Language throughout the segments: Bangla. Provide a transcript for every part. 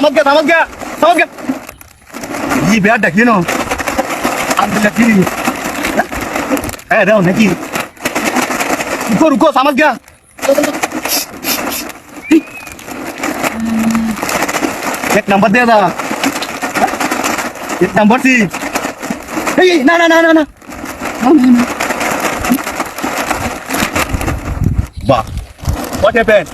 समझ गया ये बैठ देखिए ना अंदर लगी है रहो नहीं रुको समझ गया एक नंबर दे दा एक नंबर सी ना ना ना ना ना वाह what happened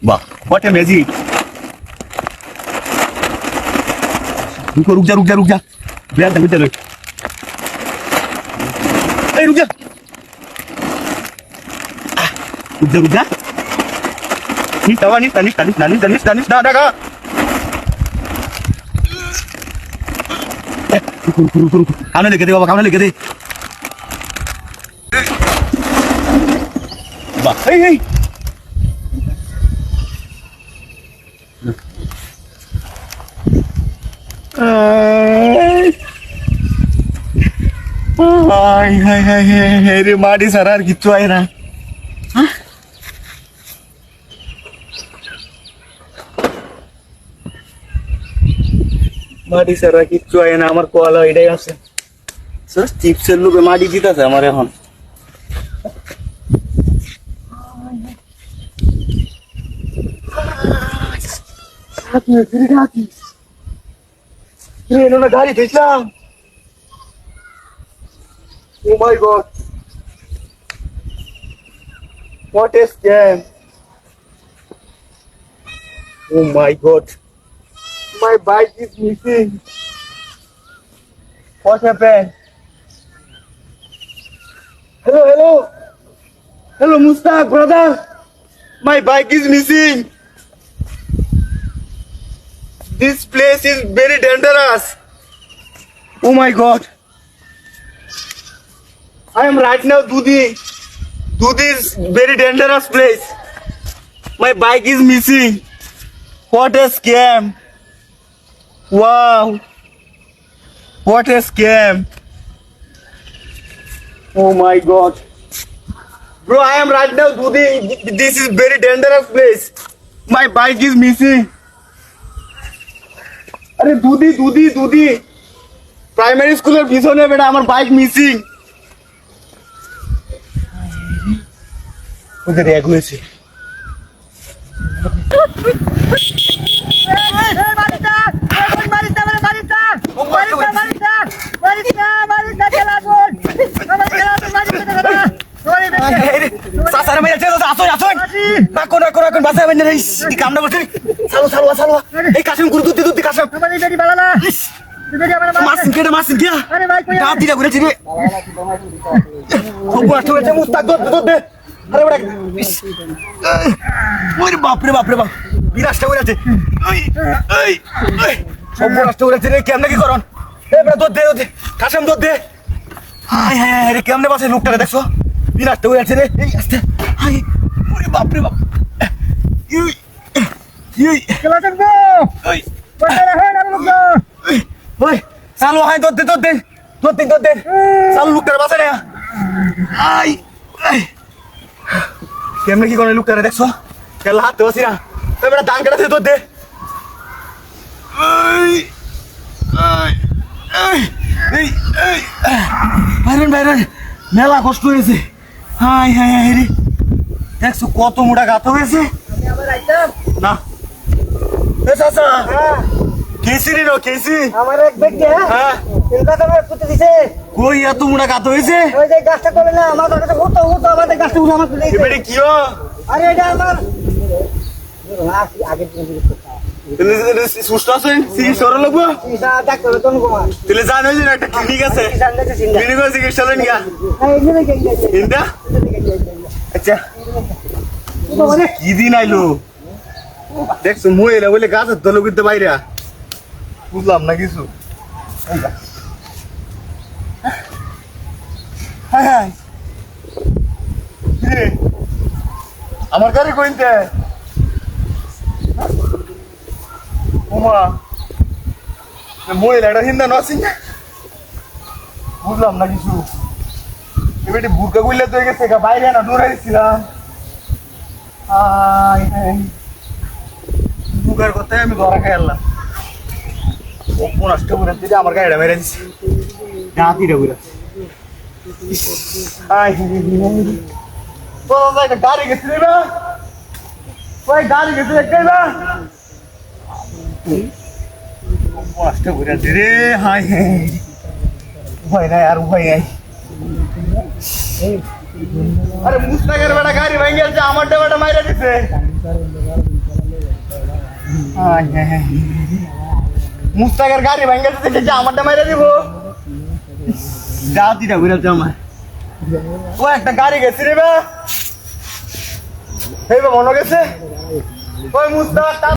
वाह what a magic रुक जा बैठ दे चलो ए रुक जा नी तवा नी तनिस ना का रुक खाने लेके दे बाबा खाने लेके दे वाह ए हाय रे माडी सरार किच्चू आहे ना মাটি সারা কিচ্ছু হয় না আমার কোয়ালা এটাই আছে জাস্ট চিপসের লোভে মাটি দিতেছে আমার এখন গাড়ি দেখলাম Oh my god what a scam oh my god my bike is missing what happened hello Mustaq brother my bike is missing this place is very dangerous oh my god I am right now Dudi is very dangerous place my bike is missing what a scam wow what a scam oh my god bro I am right now Dudi this is very dangerous place my bike is missing अरे Dudi primary school er bishone beta amar bike missing उधर एक में से अरे बड़ा ओरे बाप रे बाप বিরাজটা হয়ে আছে সব নষ্ট হয়ে যাচ্ছে রে কেমনে কি করন এ বড় দুধ দে কাশেম দুধ দে হায় হায় রে কেমনে বাসে লোকটাকে দেখছো বিরাজটা হয়ে আছে রে এই আস্তে হায় ওরে বাপ রে বাপ চলা চলবো ওই বড় হয় না লোক ওই চালু হয় দুধ দে চালু লোকটাকে বাসে না আই কেমনে কি করে লোকটারে দেখছো কেলা হাতে বসি না এ বড় দান কাটাতে দুধ দে বাইরন মেলা কষ্ট হয়েছে হাই হাই হাই রে দেখছো কত মোটা গাত হয়েছে না এ চাচা কেসি রে কেসি আমার এক ব্যক্তি হ্যাঁ চিন্তা করে কুতে দিছে কই এত মোটা গাত হয়েছে ওই যে গাছটা করে না আমার কাছে হতো আমাদের গাছটা উঠে আমার দিছে এবারে কিও আরে এটা আমার আগে তেলে সুস্থ আছেন সিরি সর লাগবো চিকিৎসা ডাক্তার তো কুমার তেলে জানোই যে একটা ক্লিনিক আছে ক্লিনিক আছে চিকিৎসা লেন গা এই নিয়ে গেল ইন্দা আচ্ছা কি দিন আইলো দেখছো মহিলা বলে গাছের তলে করতে বাইরে বুঝলাম না কিছু হায় হায় কিরে আমার গাড়ি কইতে ওমা মহিলাটা হিন্দা নসিং বুঝলাম না কিছু এবারে বুরকা গুইলে তো গেছে বাইরে না দৌড়াইছিলাম বুকার কথায় আমি ধরা খাইলাম নষ্ট করে দিলে আমার গাড়িটা মেরে দিচ্ছে গাঁতিটা ঘুরে গাড়ি গেছে না ওই গাড়ি গেছে একটাই না নষ্ট করে রে হাই ভয় নাই আর ভয় নাই আরে মুস্তাকের বেটা গাড়ি ভেঙে গেছে আমার বেটা মাইরা দিছে মুস্তাকের গাড়ি ভেঙে দিছে আমারটা মাইরা দিব জাতিটা ঘুরেছে আমার ও একটা গাড়ি গেছে রে বা মনে গেছে ওই মুস্তাক